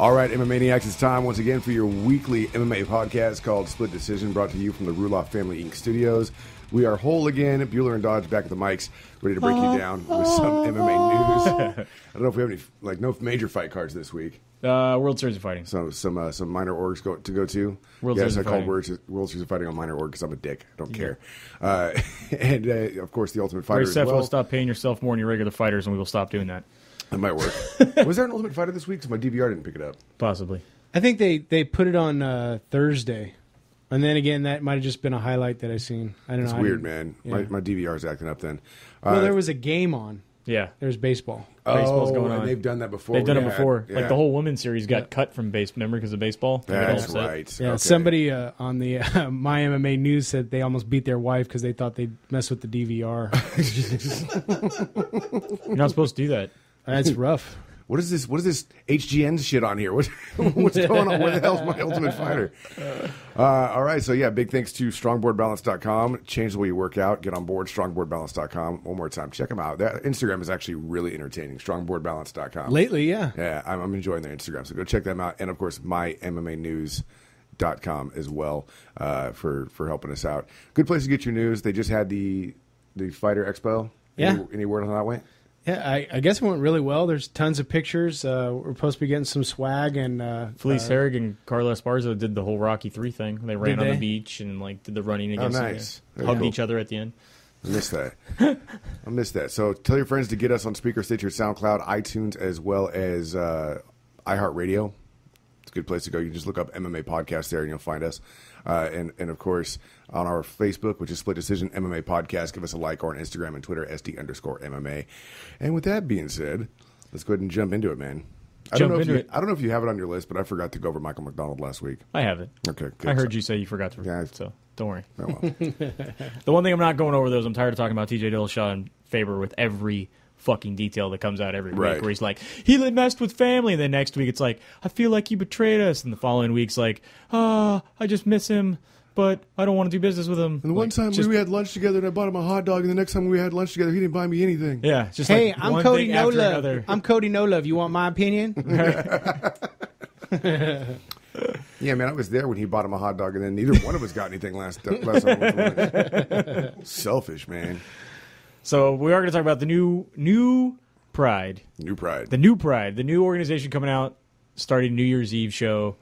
All right, MMA Maniacs, it's time once again for your weekly MMA podcast called Split Decision, brought to you from the Ruloff Family Inc. studios. We are whole again. Bueller and Dodge back at the mics, ready to break you down with some MMA news. I don't know if we have any no major fight cards this week. World Series of Fighting. So some minor orgs to go to. World Series of I call Fighting. World Series of Fighting on minor org because I'm a dick. I don't care. And of course the Ultimate Fighter. Seth will stop paying yourself more than your regular fighters, and we will stop doing that. That might work. Was there an Ultimate Fighter this week? Because my DVR didn't pick it up. Possibly. I think they put it on Thursday. And then again, that might have just been a highlight that I seen. I don't know. It's weird, man. Yeah. My DVR is acting up then. Well, there was a game on. Yeah. There's baseball. Baseball's going on. And they've done that before. They've done it before. Yeah. Like the whole women's series got cut from memory because of baseball. That's right. Yeah, Okay. somebody on the My MMA News said they almost beat their wife because they thought they'd mess with the DVR. You're not supposed to do that. That's rough. What is this HGN shit on here? What's going on? Where the hell's my Ultimate Fighter? All right, so yeah, big thanks to strongboardbalance.com. Change the way you work out. Get on board, strongboardbalance.com. One more time, check them out. That Instagram is actually really entertaining, strongboardbalance.com. Lately, yeah. Yeah, I'm enjoying their Instagram, so go check them out. And, of course, mymmanews.com as well for helping us out. Good place to get your news. They just had the Fighter Expo. Yeah. Any word on how that went? Yeah, I guess it went really well. There's tons of pictures. We're supposed to be getting some swag. And Felice Herrig and Carla Esparza did the whole Rocky 3 thing. They ran on the beach and did the running against nice. hugged Cool. each other at the end. I missed that. I missed that. So tell your friends to get us on Spreaker, Stitcher, SoundCloud, iTunes, as well as iHeartRadio. It's a good place to go. You can just look up MMA Podcast there and you'll find us. And of course, on our Facebook, which is Split Decision MMA Podcast, give us a like, or on Instagram and Twitter, SD_MMA. And with that being said, let's go ahead and jump into it, man. I don't know if you have it on your list, but I forgot to go over Michael McDonald last week. I have it. Okay, good. I heard you say you forgot to. Yeah. So don't worry. Oh, well. The one thing I'm not going over, though, is I'm tired of talking about TJ Dillashaw and Faber with every fucking detail that comes out every week, Right. where he's like, he messed with family, and then next week it's like, I feel like he betrayed us, and the following week's like, I just miss him, but I don't want to do business with him. And one time we had lunch together and I bought him a hot dog, and the next time we had lunch together, he didn't buy me anything. Yeah, it's just hey, like I'm one Cody thing No after Love. another. I'm Cody No Love. You want my opinion? Yeah, man, I was there when he bought him a hot dog, and then neither one of us got anything last time. We went to lunch. Selfish, man. So we are going to talk about the new Pride. New Pride. The new Pride. The new organization coming out, starting New Year's Eve show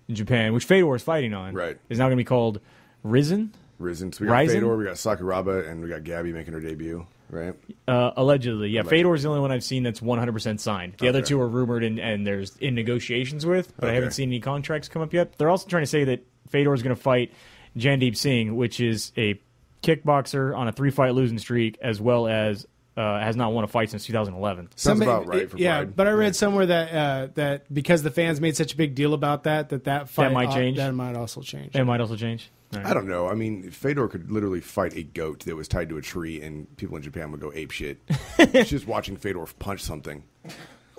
in Japan, which Fedor is fighting on. Right. Is now going to be called Rizin. Rizin. So we got Rizin? Fedor, we got Sakuraba, and we got Gabby making her debut, right? Allegedly. Yeah, Allegedly. Fedor is the only one I've seen that's 100% signed. The other two are rumored and there's in negotiations with, but I haven't seen any contracts come up yet. They're also trying to say that Fedor is going to fight Jandeep Singh, which is a kickboxer on a 3-fight losing streak, as well as has not won a fight since 2011. Sounds about right for Pride. But I read somewhere that because the fans made such a big deal about that fight might change? That might also change. It might also change. All right. I don't know. I mean, Fedor could literally fight a goat that was tied to a tree, and people in Japan would go ape shit. It's just watching Fedor punch something.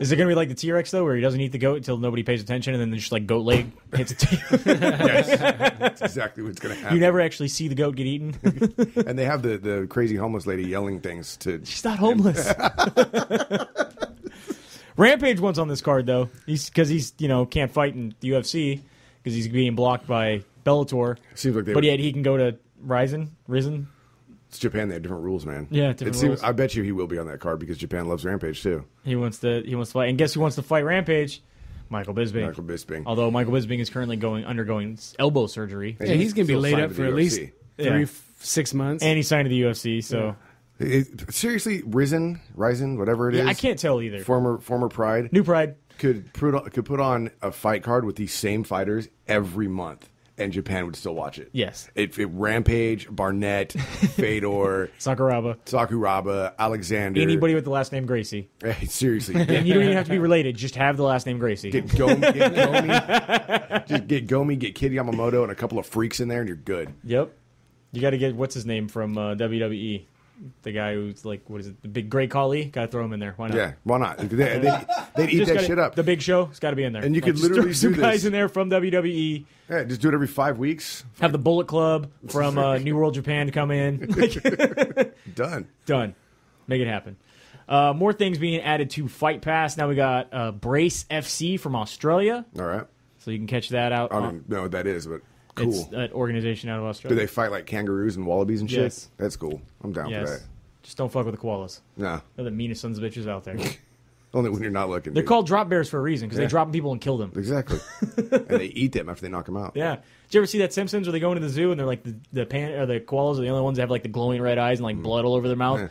Is it going to be like the T-Rex, though, where he doesn't eat the goat until nobody pays attention, and then just like goat leg hits a Yes, that's exactly what's going to happen. You never actually see the goat get eaten. And they have the crazy homeless lady yelling things to... She's not homeless. Rampage wants on this card, though, because he's can't fight in the UFC because he's being blocked by Bellator. Seems like But yet he can go to Rizin. It's Japan. They have different rules, man. Yeah, different rules. I bet you he will be on that card because Japan loves Rampage too. He wants to fight, and guess who wants to fight Rampage? Michael Bisping. Michael Bisping. Although Michael Bisping is currently undergoing elbow surgery, And Yeah, he's going to be still laid signed up to for the at least UFC. 6 months. and he signed to the UFC. So Seriously, Rizin, whatever it is. I can't tell either. Former Pride New Pride. could put on a fight card with these same fighters every month, and Japan would still watch it. Yes. If Rampage, Barnett, Fedor, Sakuraba, Alexander, Anybody with the last name Gracie. Hey, seriously, And you don't even have to be related. Just have the last name Gracie. Get Gomi, just get Gomi, get Kid Yamamoto, and a couple of freaks in there, and you're good. Yep. You got to get, what's his name from WWE? The guy who's like, what is it? The big Great Khali? Got to throw him in there. Why not? Yeah, why not? They'd eat that shit up. The Big Show, it's got to be in there. And you could just literally throw some do guys this. in there from WWE. Yeah, just do it every 5 weeks. Have the Bullet Club from New World Japan to come in. Done. Done. Make it happen. More things being added to Fight Pass. Now we got Brace FC from Australia. All right. So you can catch that out. I don't know what that is, but cool. It's an organization out of Australia. Do they fight like kangaroos and wallabies and shit? Yes. That's cool. I'm down for that. Just don't fuck with the koalas. No. They're the meanest sons of bitches out there. Only when you're not looking. They're called drop bears for a reason because they drop people and kill them. Exactly. And they eat them after they knock them out. Yeah. Did you ever see that Simpsons where they go into the zoo and they're like the koalas are the only ones that have like the glowing red eyes and like blood all over their mouth?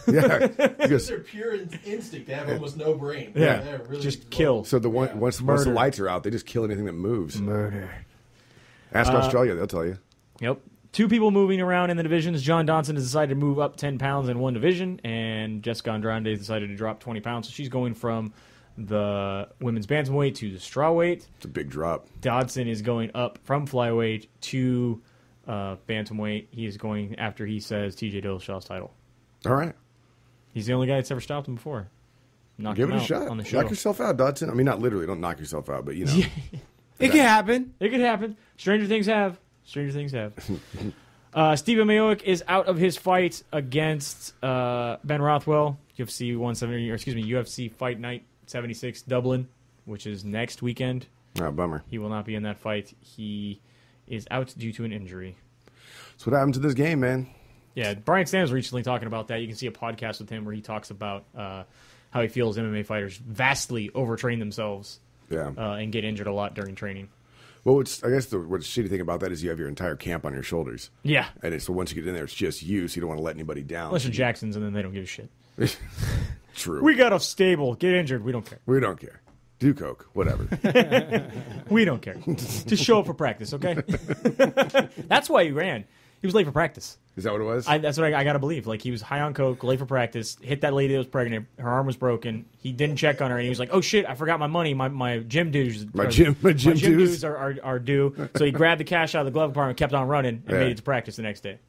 Yeah. Because they're pure instinct. They have almost no brain. Yeah. They're really Just kill. So once the lights are out, they just kill anything that moves. Murder. Ask Australia, they'll tell you. Yep. 2 people moving around in the divisions. John Dodson has decided to move up 10 pounds in one division, and Jessica Andrade has decided to drop 20 pounds. So she's going from the women's bantamweight to the strawweight. It's a big drop. Dodson is going up from flyweight to bantamweight. He is going after he says TJ Dillashaw's title. All right. He's the only guy that's ever stopped him before. Give it a shot. On the show. Knock yourself out, Dodson. I mean, not literally. Don't knock yourself out, but you know. It can happen. It could happen. Stranger things have. Stephen Mayoic is out of his fight against Ben Rothwell. UFC Fight Night 76 Dublin, which is next weekend. Oh, bummer. He will not be in that fight. He is out due to an injury. That's what happened to this game, man. Yeah, Brian Stan was recently talking about that. You can see a podcast with him where he talks about how he feels MMA fighters vastly overtrain themselves and get injured a lot during training. Well, what's shitty thing about that is you have your entire camp on your shoulders. Yeah. And so once you get in there, it's just you, so you don't want to let anybody down. Unless you're Jacksons, and then they don't give a shit. True. We got a stable. Get injured. We don't care. We don't care. Do coke. Whatever. We don't care. Just show up for practice, okay? That's why he ran. He was late for practice. Is that what it was? That's what I got to believe. Like, he was high on coke, late for practice, hit that lady that was pregnant. Her arm was broken. He didn't check on her, and he was like, oh, shit, I forgot my money. My gym dues. My gym dues are due. So he grabbed the cash out of the glove compartment, kept on running, and made it to practice the next day.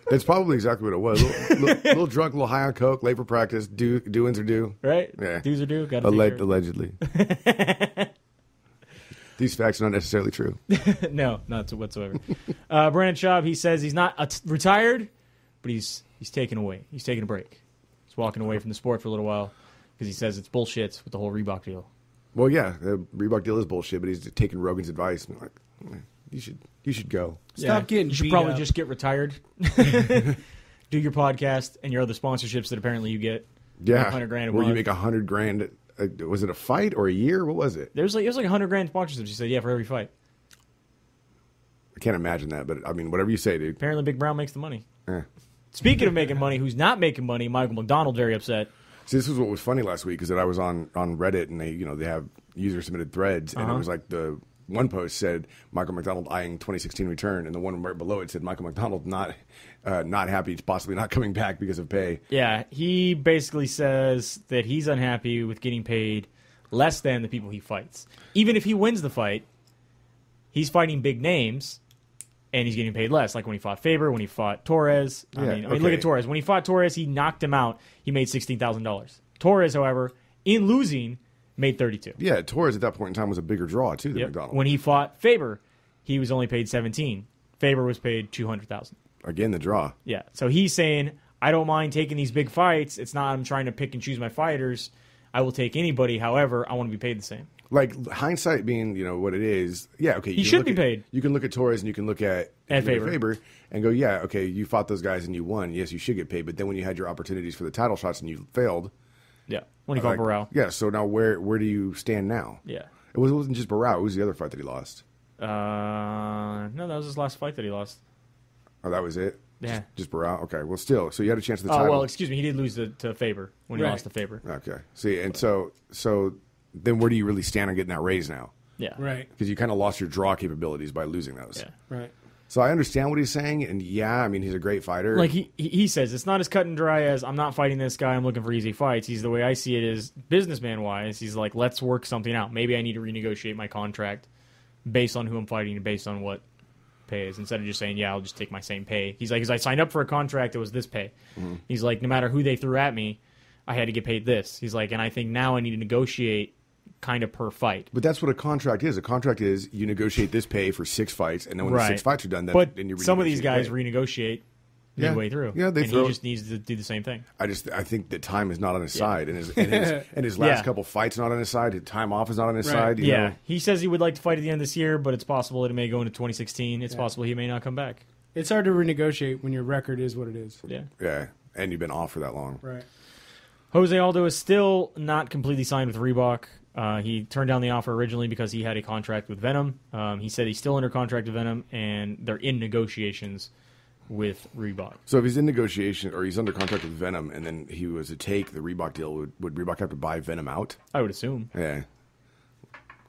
That's probably exactly what it was. Little drunk, little high on coke, late for practice. Doings are due. Right? Yeah. Dues are due. Allegedly. These facts are not necessarily true. No, not whatsoever. Brandon Schaub, he says he's not retired, but he's taking away. He's taking a break. He's walking away from the sport for a little while because he says it's bullshit with the whole Reebok deal. Well, yeah, the Reebok deal is bullshit, but he's taking Rogan's advice. And like, you should go. Stop getting. You should beat probably up. just get retired. Do your podcast and your other sponsorships that apparently you get. Yeah, $100,000 a where month. you make $100,000. Was it a fight or a year? What was it? It was like $100,000 sponsorships. He said, yeah, for every fight. I can't imagine that, but I mean, whatever you say, dude. Apparently, Big Brown makes the money. Eh. Speaking of making money, who's not making money? Michael McDonald very upset. See, this was what was funny last week is that I was on Reddit and they have user submitted threads and it was like the one post said Michael McDonald eyeing 2016 return and the one right below it said Michael McDonald not happy, possibly not coming back because of pay. Yeah, he basically says that he's unhappy with getting paid less than the people he fights. Even if he wins the fight, he's fighting big names and he's getting paid less. Like when he fought Faber, when he fought Torres. I mean, look at Torres. When he fought Torres, he knocked him out. He made $16,000. Torres, however, in losing, made $32,000. Yeah, Torres at that point in time was a bigger draw too than Yep. McDonald. When he fought Faber, he was only paid $17,000. Faber was paid $200,000. Again, the draw. Yeah. So he's saying, I don't mind taking these big fights. It's not I'm trying to pick and choose my fighters. I will take anybody. However, I want to be paid the same. Like hindsight being, what it is. Yeah, okay. He should be paid. You can look at Torres and you can look at Faber and go, yeah, okay, you fought those guys and you won. Yes, you should get paid. But then when you had your opportunities for the title shots and you failed. Yeah. When he fought Barao. Yeah. So now where do you stand now? Yeah. It wasn't just Barao. It was the other fight that he lost. No, that was his last fight that he lost. Oh, that was it? Yeah. Just Barao? Okay. Well, still. So you had a chance at the Oh, title. well, excuse me. He did lose to Faber when he lost to Faber. Okay. See, and so then where do you really stand on getting that raise now? Yeah. Right. Because you kind of lost your draw capabilities by losing those. Yeah. Right. So I understand what he's saying, and yeah, I mean, he's a great fighter. Like he says, it's not as cut and dry as I'm not fighting this guy, I'm looking for easy fights. He's the way I see it is businessman-wise, he's like, let's work something out. Maybe I need to renegotiate my contract based on who I'm fighting and based on what pay is, instead of just saying, yeah, I'll just take my same pay. He's like, because I signed up for a contract that was this pay. Mm-hmm. He's like, no matter who they threw at me, I had to get paid this. He's like, and I think now I need to negotiate kind of per fight. But that's what a contract is. A contract is you negotiate this pay for 6 fights, and then when the 6 fights are done, then you some of these guys pay. renegotiate midway through. Yeah, and he just needs to do the same thing. I think that time is not on his side, and his last couple fights not on his side. His time off is not on his side. You know? He says he would like to fight at the end of this year, but it's possible that it may go into 2016. It's possible he may not come back. It's hard to renegotiate when your record is what it is. Yeah, and you've been off for that long. Right. Jose Aldo is still not completely signed with Reebok. He turned down the offer originally because he had a contract with Venom. He said he's still under contract with Venom, and they're in negotiations with Reebok. So if he's in negotiation or he's under contract with Venom, and then he was to take the Reebok deal, would Reebok have to buy Venom out? I would assume. Yeah,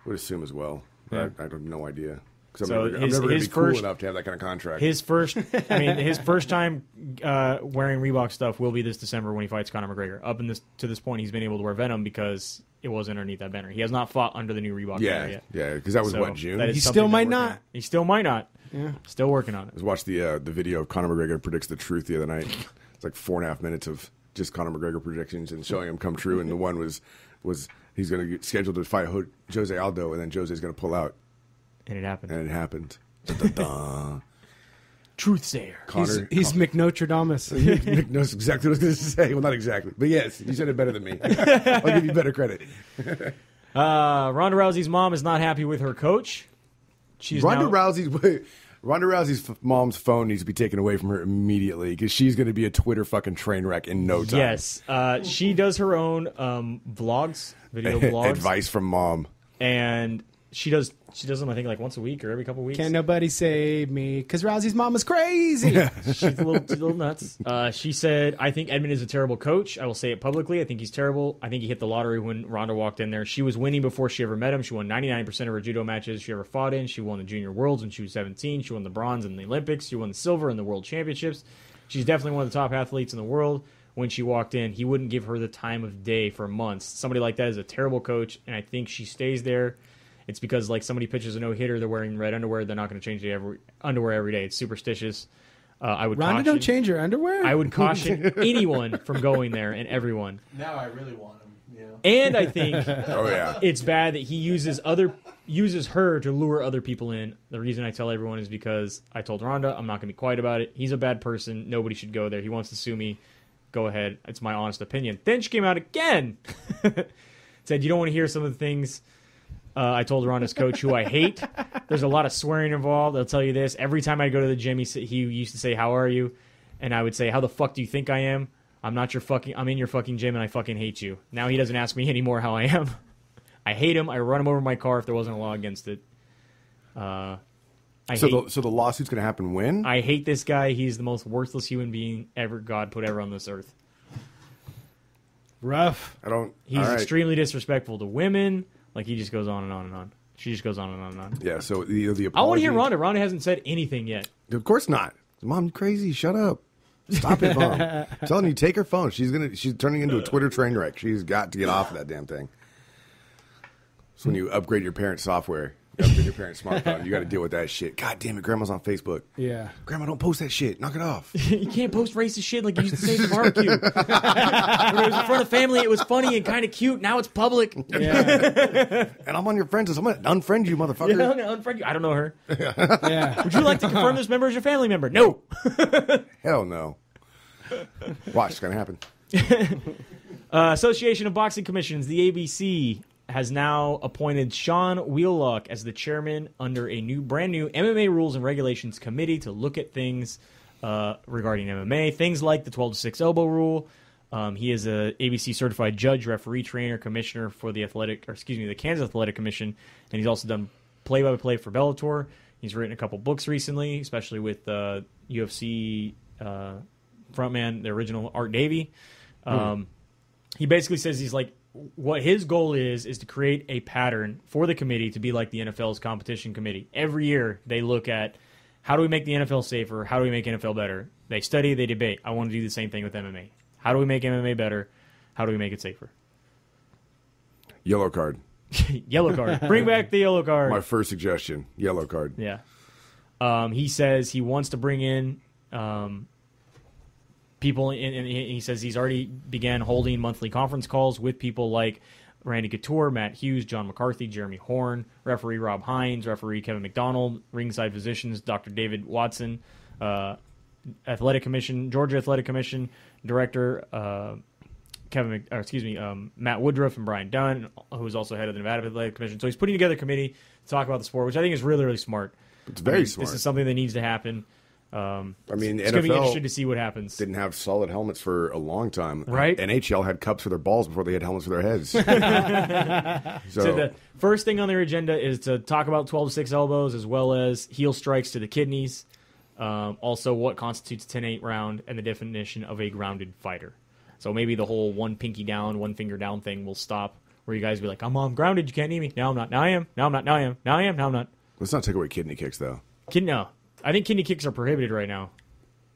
would assum as well. Yeah. I have no idea. So I'm never going to be cool enough to have that kind of contract. His first time wearing Reebok stuff will be this December when he fights Conor McGregor. Up to this point, he's been able to wear Venom because it was underneath that banner. He has not fought under the new Reebok banner yet. Yeah, because that was June. He still might not. He still might not. Yeah, still working on it. I watched the video of Conor McGregor predicts the truth the other night. It's like 4.5 minutes of just Conor McGregor predictions and showing him come true. And the one was he's going to get scheduled to fight Jose Aldo, and then Jose's going to pull out. And it happened. Da-da-da. Truth sayer. He's McNotradamus. Nick knows exactly what I was going to say. Well, not exactly, but yes, you said it better than me. I'll give you better credit. Ronda Rousey's mom is not happy with her coach. Ronda Rousey's mom's phone needs to be taken away from her immediately because she's going to be a Twitter fucking train wreck in no time. Yes, she does her own vlogs, video vlogs. Advice from mom, and she does them, I think, like once a week or every couple of weeks. Can't nobody save me because Rousey's mom is crazy. She's a little nuts. She said, I think Edmund is a terrible coach. I will say it publicly. I think he's terrible. I think he hit the lottery when Ronda walked in there. She was winning before she ever met him. She won 99% of her judo matches she ever fought in. She won the Junior Worlds when she was 17. She won the bronze in the Olympics. She won the silver in the World Championships. She's definitely one of the top athletes in the world. When she walked in, he wouldn't give her the time of day for months. Somebody like that is a terrible coach, and I think she stays there. It's because, like, somebody pitches a no-hitter, they're wearing red underwear, they're not going to change the underwear every day. It's superstitious. Ronda don't change her underwear? I would caution anyone from going there, and everyone. Now I really want him. Yeah. And I think it's bad that he uses her to lure other people in. The reason I tell everyone is because I told Ronda I'm not going to be quiet about it. He's a bad person. Nobody should go there. He wants to sue me. Go ahead. It's my honest opinion. Then she came out again. Said, you don't want to hear some of the things I told Ronda's coach, who I hate. There's a lot of swearing involved. I'll tell you this. Every time I go to the gym, he used to say, how are you? And I would say, how the fuck do you think I am? I'm in your fucking gym and I fucking hate you. Now he doesn't ask me anymore how I am. I hate him. I run him over my car if there wasn't a law against it. So the lawsuit's going to happen when? I hate this guy. He's the most worthless human being God put ever on this earth. Rough. He's extremely disrespectful to women. Like, he just goes on and on and on. She just goes on and on and on. Yeah, so the apology... I want to hear Ronda. Ronda hasn't said anything yet. Of course not. Mom, you crazy. Shut up. Stop it, Mom. I'm telling you, take her phone. She's turning into a Twitter train wreck. She's got to get off of that damn thing. So when you upgrade your parents' software, upgrade your parents' smartphone, you got to deal with that shit. God damn it, Grandma's on Facebook. Yeah. Grandma, don't post that shit. Knock it off. You can't post racist shit like you used to say at the barbecue. When it was in front of family, it was funny and kind of cute. Now it's public. Yeah. And I'm on your friends list. I'm going to unfriend you, motherfucker. Yeah, I'm going to unfriend you. I don't know her. Yeah. Would you like to confirm this member as your family member? No. Hell no. Watch, it's going to happen. Association of Boxing Commissions, the ABC, has now appointed Sean Wheelock as the chairman under a brand new MMA Rules and Regulations Committee to look at things regarding MMA, things like the 12-6 elbow rule. He is a ABC certified judge, referee, trainer, commissioner for the Kansas Athletic Commission, and he's also done play-by-play for Bellator. He's written a couple books recently, especially with UFC frontman, the original Art Davie. He basically says he's like, what his goal is to create a pattern for the committee to be like the NFL's competition committee. Every year they look at how do we make the NFL safer? How do we make NFL better? They study, they debate. I want to do the same thing with MMA. How do we make MMA better? How do we make it safer? Yellow card. Yellow card. Bring back the yellow card. My first suggestion, yellow card. Yeah. He says he wants to bring in people, and he says he's already began holding monthly conference calls with people like Randy Couture, Matt Hughes, John McCarthy, Jeremy Horn, referee Rob Hines, referee Kevin McDonald, ringside physicians Dr. David Watson, Georgia Athletic Commission Director Matt Woodruff and Brian Dunn, who's also head of the Nevada Athletic Commission. So he's putting together a committee to talk about the sport, which I think is really, really smart. It's very smart. This is something that needs to happen. I it's mean, going to be NFL interesting to see what happens. didn't have solid helmets for a long time. Right. NHL had cups for their balls before they had helmets for their heads. So the first thing on their agenda is to talk about 12-6 elbows as well as heel strikes to the kidneys. Also, what constitutes 10-8 round and the definition of a grounded fighter. So maybe the whole one pinky down, one finger down thing will stop, where you guys be like, I'm grounded, you can't need me. Now I'm not. Now I am. Now I'm not. Now I am. Now I am. Now I'm not. Let's not take away kidney kicks, though. No. I think kidney kicks are prohibited right now.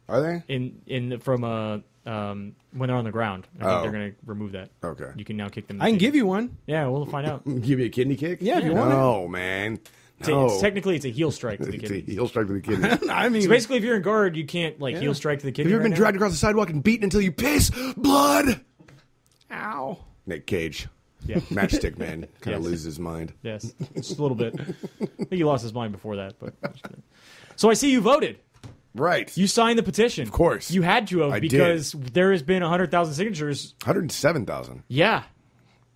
Are they? When they're on the ground. I think they're going to remove that. Okay. You can now kick them. I can give you one. Yeah, we'll find out. Give you a kidney kick? Yeah, if you want it. No, man. No. Technically, it's a heel strike to the It's kidney. a heel strike to the kidney. I mean, So basically, if you're in guard, you can't heel strike to the kidney. Have you ever been right dragged across the sidewalk and beaten until you piss blood? ow. Nick Cage. Yeah. Matchstick man. Kind of Yes. loses his mind. Yes, just a little bit. I think he lost his mind before that. But so I see you voted. Right. You signed the petition. Of course. You had to have I because there has been 100,000 signatures. 107,000. Yeah.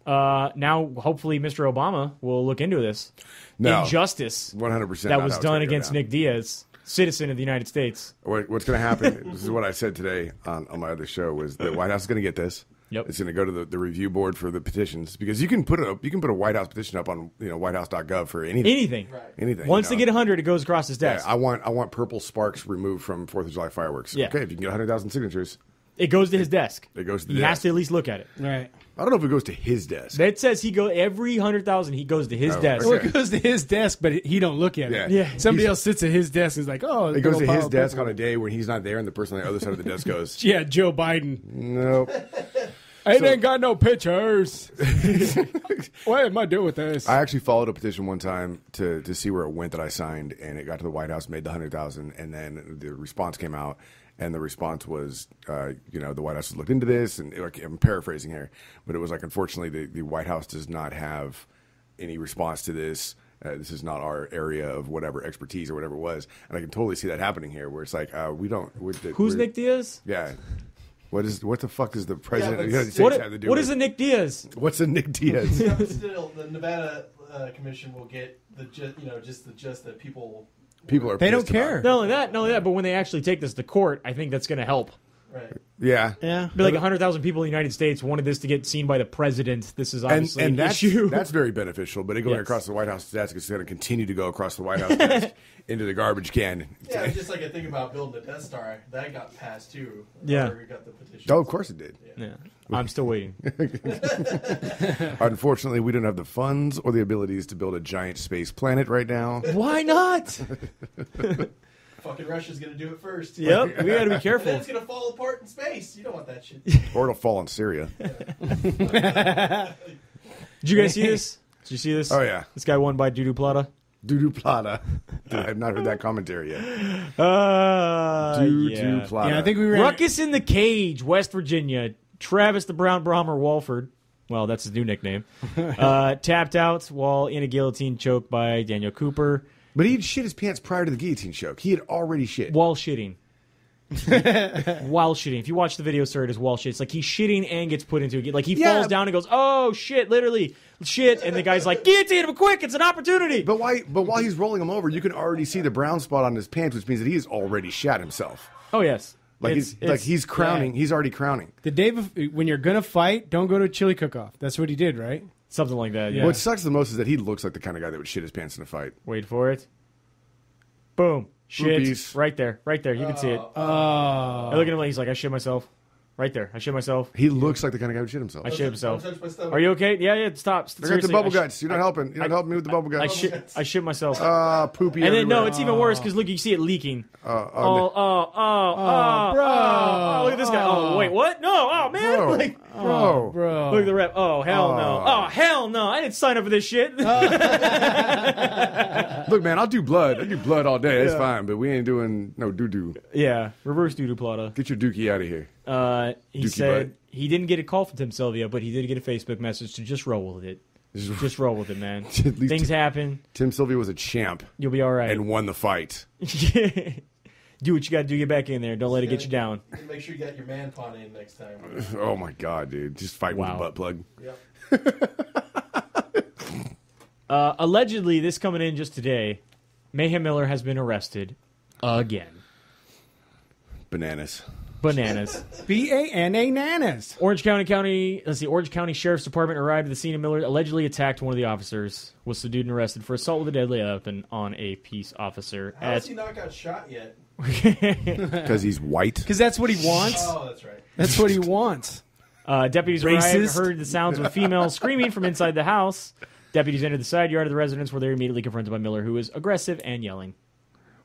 Now, hopefully, Mr. Obama will look into this. No. Injustice 100% that not was how it's done gonna go against down. Nick Diaz, citizen of the United States. What's going to happen, this is what I said today on my other show, was the White House is going to get this. Yep. It's going to go to the review board for the petitions because you can put a White House petition up on whitehouse.gov for anything. Anything. Right. Anything. Once they get 100, it goes across his yeah, desk. I want purple sparks removed from 4th of July fireworks. Yeah. Okay, if you can get 100,000 signatures, It goes to his desk. it goes to the He desk. has to at least look at it. Right. I don't know if it goes to his desk. That says every 100,000, he goes to his desk. Well, Okay. it goes to his desk, but he don't look at it. Yeah. Yeah. Somebody else sits at his desk and is like, oh. It goes to his desk on a day when he's not there, and the person on the other side of the desk goes, Yeah, Joe Biden. nope. I ain't got no pictures. What am I doing with this? I actually followed a petition one time to see where it went that I signed, and it got to the White House, made the 100,000, and then the response came out, and the response was, the White House has looked into this, and I'm paraphrasing here, but it was like, unfortunately, the White House does not have any response to this. This is not our area of whatever expertise or whatever it was, and I can totally see that happening here, where it's like we don't. Who's Nick Diaz? Yeah. What the fuck does the president of the but United States have to do? What with is a Nick Diaz? What's a Nick Diaz? Still, the Nevada Commission will get just that people. People are. They don't pissed about care. it. Not only that, but when they actually take this to court, I think that's going to help. Right. Yeah. Yeah. Be like 100,000 people in the United States wanted this to get seen by the president. This is obviously And an that's, issue. that's very beneficial, but it going Yes. across the White House desk is going to continue to go across the White House desk into the garbage can. Yeah, it's just like I think about building the Death Star. That got passed too. Yeah. We got the petition. Oh, of course it did. Yeah. I'm still waiting. Unfortunately, we don't have the funds or the abilities to build a giant space planet right now. Why not? Fucking Russia's gonna do it first. Yep, we got to be And then careful. it's gonna fall apart in space. You don't want that shit. Or it'll fall on Syria. Did you guys see this? Did you see this? Oh, yeah. This guy won by Dudu Plata. Dudu Plata. I have not heard that commentary yet. Yeah. Dudu Plata. Yeah, I think we ran. Ruckus in the Cage, West Virginia. Travis the Brown Brahmer Walford. Well, that's his new nickname. Tapped out while in a guillotine choke by Daniel Cooper But he'd shit his pants prior to the guillotine choke. He had already shit. while shitting. While shitting. If you watch the video, sir, it is while shit. It's like he's shitting and gets put into a like he Yeah. falls down and goes, oh shit, literally shit, and the guy's like, guillotine him quick, it's an opportunity. But while he's rolling him over, you can already see the brown spot on his pants, which means that he has already shat himself. Oh yes. Like he's crowning. yeah. He's already crowning. The day when you're gonna fight, don't go to a chili cook-off. That's what he did, right? Something like that, yeah. What sucks the most is that he looks like the kind of guy that would shit his pants in a fight. Wait for it. Boom. Shit. Oopies. Right there. Right there. You can see it. I look at him like he's like, I shit myself. Right there. I shit myself. He looks like the kind of guy who would shit himself. I shit himself. Don't touch my stomach. Are you okay? Yeah, stop. I got the Seriously, bubble guts. You're not helping. You're not helping me with the bubble I guts. shit myself. Poopy and then, no, everywhere. it's even worse because look, you see it leaking. bro. Look at this guy. Oh, wait, what? No, oh, man. Bro. Like, Bro. Bro. look at the rep. Oh, hell no. Oh, hell no. I didn't sign up for this shit. Look, man, I'll do blood. I do blood all day. That's fine, but we ain't doing no doo-doo. Yeah, reverse Dudu Plata. Get your dookie out of here. He Dookie said butt. he didn't get a call from Tim Sylvia, but he did get a Facebook message to just roll with it. Just roll with it, man. At least Things happen. Tim Sylvia was a champ You'll be all right. and won the fight. Did Do what you got to do. Get back in there. Don't let it get you down. Make sure you got your man pawn in next time. Oh my god, dude! Just fight with a butt plug. Yep. Allegedly, this coming in just today, Mayhem Miller has been arrested again. Bananas. B-A-N-A nanas. Orange County Sheriff's Department arrived at the scene, and Miller allegedly attacked one of the officers, was subdued and arrested for assault with a deadly weapon on a peace officer. How has he not got shot yet? Because he's white. Because that's what he wants. Oh, that's right. That's what he wants. Deputies arrived, heard the sounds of a female screaming from inside the house. Deputies entered the side yard of the residence where they were immediately confronted by Miller, who was aggressive and yelling.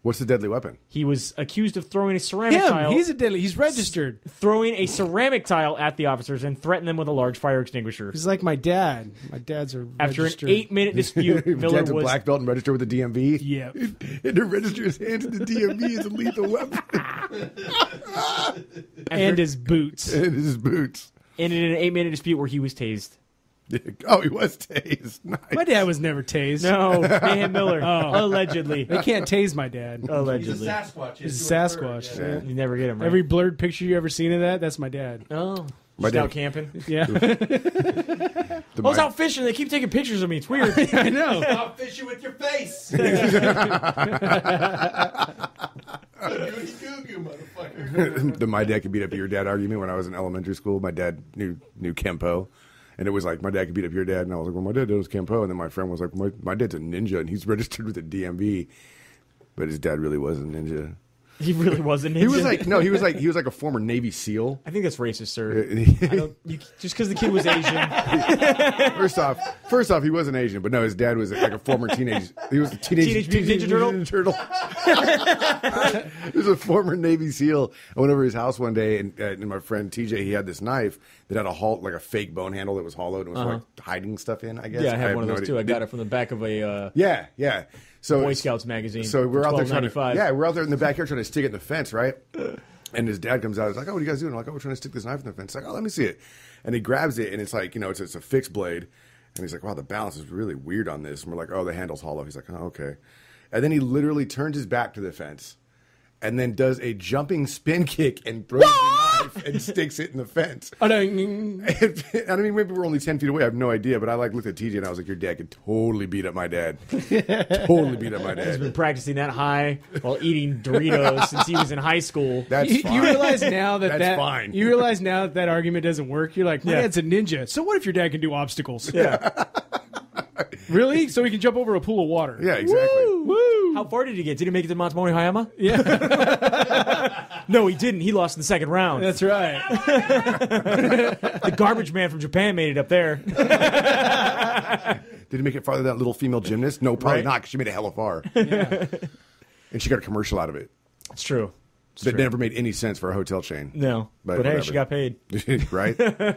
What's the deadly weapon? He was accused of throwing a ceramic tile. He's registered. Throwing a ceramic tile at the officers and threatened them with a large fire extinguisher. He's like my dad. My dad's a After registered. an 8-minute dispute, Miller Dad's a was black belt and register with the DMV. Yeah. And to register his hands in the DMV is a lethal weapon. And his boots. And his boots. ended in an 8-minute dispute where he was tased. Oh, he was tased. Nice. My dad was never tased. No, Mayhem Miller. Oh. Allegedly. They can't tase my dad. Allegedly. He's a Sasquatch. He's a Sasquatch. Yeah. You never get him right. Every blurred picture you ever seen of that's my dad. Oh. My Just dad- out camping. Yeah. I was out fishing. They keep taking pictures of me. It's weird. I know. I'll fish you with your face. Goo motherfucker. The my dad could beat up your dad argument when I was in elementary school. My dad knew Kempo. And it was like, my dad could beat up your dad. And I was like, well, my dad does Kempo. And then my friend was like, my dad's a ninja and he's registered with the DMV. But his dad really was a ninja. He really was a ninja. He was like, no, he was like a former Navy SEAL. I think that's racist, sir. Just because the kid was Asian. First off, he wasn't Asian, but no, his dad was like a former teenage. He was a Teenage Mutant Ninja Turtle. He was a former Navy SEAL. I went over to his house one day, and my friend TJ, he had this knife that had a fake bone handle that was hollowed and was like hiding stuff in. I guess. Yeah, I have one of no those idea. too. I got it from the back of a Yeah. So Boy Scouts magazine. So we're out there trying to. $12.95. Yeah, we're out there in the backyard trying to stick it in the fence, right? And his dad comes out. He's like, "Oh, what are you guys doing?" I'm like, "Oh, we're trying to stick this knife in the fence." He's like, "Oh, let me see it." And he grabs it, and it's like, it's a fixed blade. And he's like, "Wow, the balance is really weird on this." And we're like, "Oh, the handle's hollow." He's like, "Oh, okay." And then he literally turns his back to the fence, and then does a jumping spin kick and throws the knife and sticks it in the fence. I mean, maybe we're only 10 feet away. I have no idea. But I looked at TJ and I was like, your dad could totally beat up my dad. Totally beat up my He's been dad. practicing that high while eating Doritos since he was in high school. That's fine. You realize now that That's fine. You realize now that argument doesn't work. You're like, my dad's a ninja. So what if your dad can do obstacles? Yeah. Really? So he can jump over a pool of water? Yeah, exactly. Woo! How far did he get? Did he make it to Matsumori Hayama? Yeah, No, he didn't. He lost in the second round. that's right. The garbage man from Japan made it up there. Did he make it farther than that little female gymnast? No, probably Right. not, because she made it hella far. Yeah. And she got a commercial out of it It's true. that never made any sense for a hotel chain. No. But hey, whatever. she got paid. Right?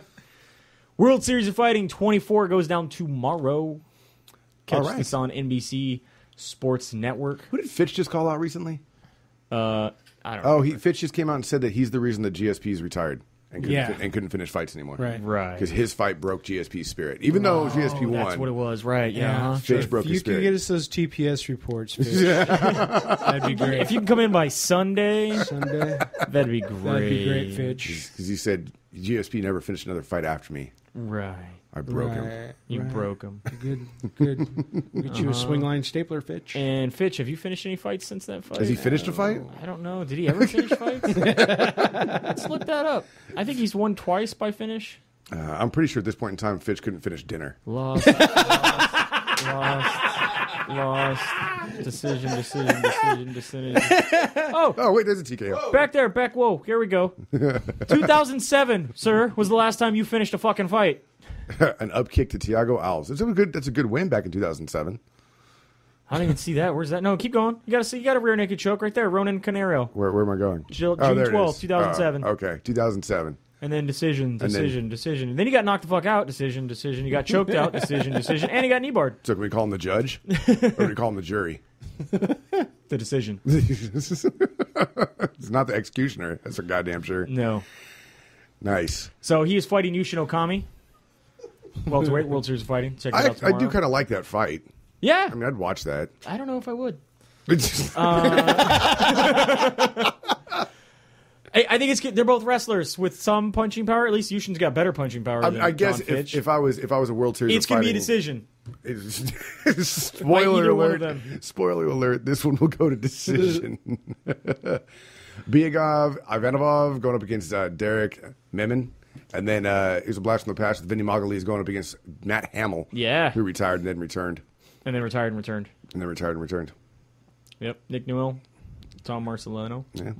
World Series of Fighting 24 goes down tomorrow. Catch All right. this on NBC Sports Network. Who did Fitch just call out recently? I don't know. Oh, Fitch just came out and said that he's the reason that GSP's retired and couldn't finish fights anymore. Right. Because his fight broke GSP's spirit. Even though GSP won. That's what it was, right? Yeah. Yeah. Fitch broke If his you spirit. could get us those TPS reports, Fitch, that'd be great. If you can come in by Sunday, Sunday, that'd be great. that'd be great, Fitch. Because he said GSP never finished another fight after me. Right. I broke him. Right, You right. broke him. Good. We'll get you a swing line stapler, Fitch. And Fitch, have you finished any fights since that fight? Has he finished a fight? I don't know. Did he ever finish fights? Let's look that up. I think he's won twice by finish. I'm pretty sure at this point in time, Fitch couldn't finish dinner. Lost. Decision. Oh, wait, there's a TKO. Back there, whoa, here we go. 2007, sir, was the last time you finished a fucking fight. An upkick to Thiago Alves. That's a good win back in 2007. I don't even see that. Where's that? No, keep going. You got a rear naked choke right there. Ronan Canaro. Where am I going? June there it 12th, is. 2007. Okay, 2007. And then decision. And then he got knocked the fuck out. Decision. He got choked out. Decision. And he got knee barred. So can we call him the judge? Or do we call him the jury? The decision. It's not the executioner. That's for goddamn sure. No. Nice. So he is fighting Yushin Okami. World Series of Fighting. Check it out tomorrow. I do kind of like that fight. Yeah. I mean, I'd watch that. I don't know if I would. I think they're both wrestlers with some punching power. At least Yushin's got better punching power than I guess John Fitch. if I was a World Series, It's going to be a decision. Spoiler either one of alert! them. Spoiler alert! This one will go to decision. Biagov Ivanov going up against Derek Memon, and then it was a blast from the past. Vinny Magali is going up against Matt Hamill, who retired and then returned, and then retired and returned, Yep, Nick Newell, Tom Marcelino, and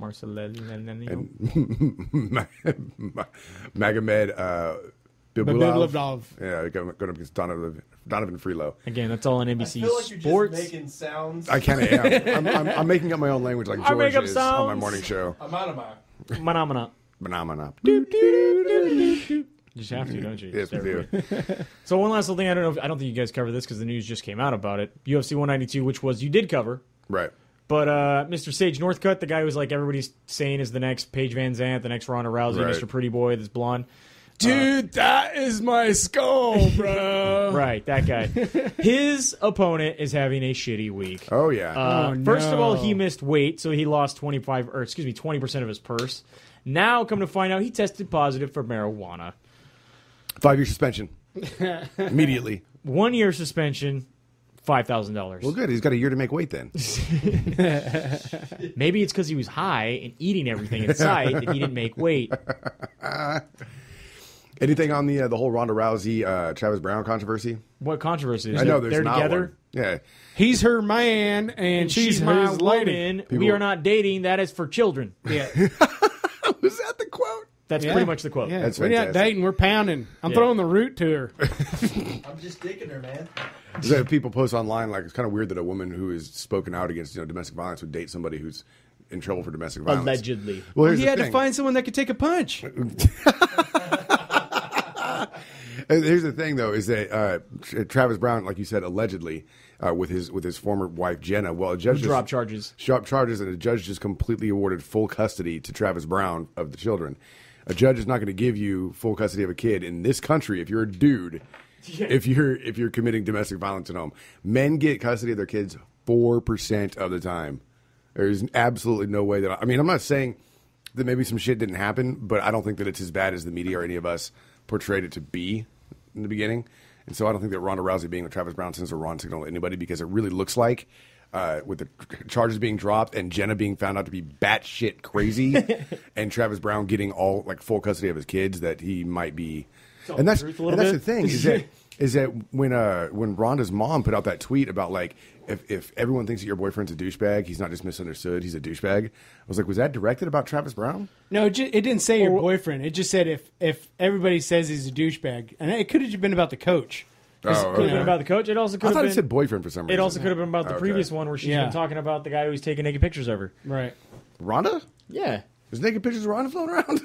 Magomed Bibulev. Yeah, going up against Donovan Freelo. Again, that's all on NBC I feel like you're Sports. just making sounds. I kind of am. I'm making up my own language like George is on my morning show. Manamana. You just have to, don't you? Yes, we do. So one last little thing, I don't think you guys covered this because the news just came out about it. UFC 192, which was you did cover, right? But Mr. Sage Northcutt, the guy who's like everybody's saying is the next Paige Van Zandt, the next Ronda Rousey, right. Mr. Pretty Boy, that's blonde. Dude, that is my skull, bro. Right, that guy. His opponent is having a shitty week. Oh yeah. First of all, he missed weight, so he lost 20% of his purse. Now, come to find out, he tested positive for marijuana. 5-year suspension. Immediately. 1 year suspension, $5,000. Well, good. He's got a year to make weight then. Maybe it's because he was high and eating everything in sight that he didn't make weight. Anything on the whole Ronda Rousey Travis Brown controversy? What controversy is I know there? there's They're not together. one. Yeah. He's her man, and she's my his lady. woman. We are not dating. That is for children. Yeah, Was that the quote? That's pretty much the quote. yeah. That's We're not fantastic. dating. We're pounding. I'm throwing the root to her. I'm just digging her, man. Is that people post online like it's kind of weird that a woman who is spoken out against domestic violence would date somebody who's in trouble for domestic violence. Allegedly. Well, here's He the had thing. to find someone that could take a punch. Here's the thing, though, is that Travis Brown, like you said, allegedly with his former wife Jenna. Well, a judge Dropped charges. Dropped charges, and a judge just completely awarded full custody to Travis Brown of the children. A judge is not going to give you full custody of a kid in this country if you're a dude. Yeah. If you're committing domestic violence at home, men get custody of their kids 4% of the time. There's absolutely no way that. I mean, I'm not saying that maybe some shit didn't happen, but I don't think that it's as bad as the media or any of us portrayed it to be in the beginning. And so I don't think that Ronda Rousey being with Travis Brown sends a wrong signal to anybody, because it really looks like with the charges being dropped and Jenna being found out to be batshit crazy and Travis Brown getting all like full custody of his kids, that he might be. And that's the thing is that when Ronda's mom put out that tweet about like if everyone thinks that your boyfriend's a douchebag, he's not just misunderstood, he's a douchebag. I was like, was that directed about Travis Brown? No, it didn't say your boyfriend. It just said if everybody says he's a douchebag, and it could have been about the coach. Could have been about the coach. It also could I have thought been. it said boyfriend for some reason. It also could have been about the previous one where she's been talking about the guy who's taking naked pictures of her. Right. Ronda? Yeah. There's naked pictures of Ronda floating around?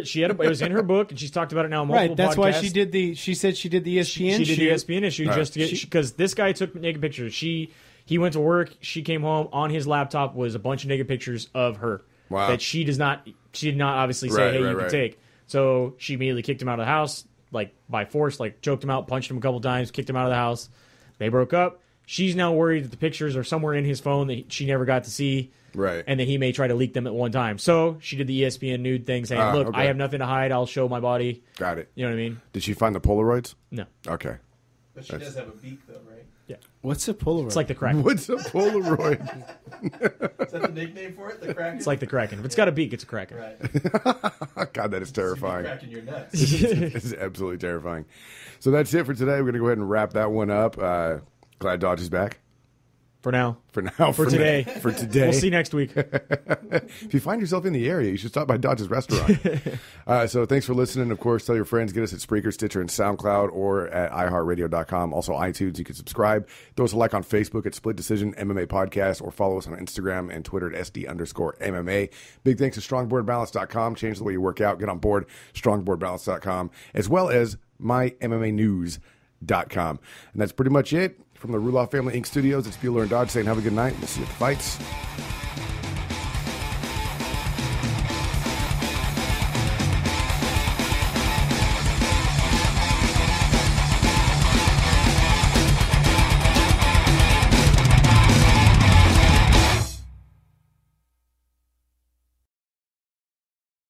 She had it was in her book, and she's talked about it now on multiple Right. That's podcasts. why she said she did the ESPN. She did the ESPN issue Right. just to get, because this guy took naked pictures. He went to work. She came home. On his laptop was a bunch of naked pictures of her. Wow. That she did not obviously say, hey, you can take. So she immediately kicked him out of the house, like by force, like choked him out, punched him a couple times, kicked him out of the house. They broke up. She's now worried that the pictures are somewhere in his phone that she never got to see. Right. And that he may try to leak them at one time. So she did the ESPN nude thing saying, look, okay. I have nothing to hide. I'll show my body. Got it. You know what I mean? Did she find the Polaroids? No. Okay. But she does have a beak, though, right? Yeah. What's a Polaroid? It's like the Kraken. What's a Polaroid? Is that the nickname for it? The Kraken? It's like the Kraken. If it's got a beak, it's a Kraken. Right. God, that is terrifying. Cracking your nuts. It's absolutely terrifying. So that's it for today. We're going to go ahead and wrap that one up. Glad Dodge is back. For now. For now. For today. For today. We'll see next week. If you find yourself in the area, you should stop by Dodge's restaurant. So thanks for listening. Of course, tell your friends. Get us at Spreaker, Stitcher, and SoundCloud, or at iHeartRadio.com. Also, iTunes. You can subscribe. Throw us a like on Facebook at Split Decision MMA Podcast, or follow us on Instagram and Twitter at SD_MMA. Big thanks to StrongBoardBalance.com. Change the way you work out. Get on board. StrongBoardBalance.com, as well as MyMMAnews.com. And that's pretty much it. From the Ruloff Family Inc. Studios, it's Bueller and Dodge saying have a good night. We'll see you at the fights.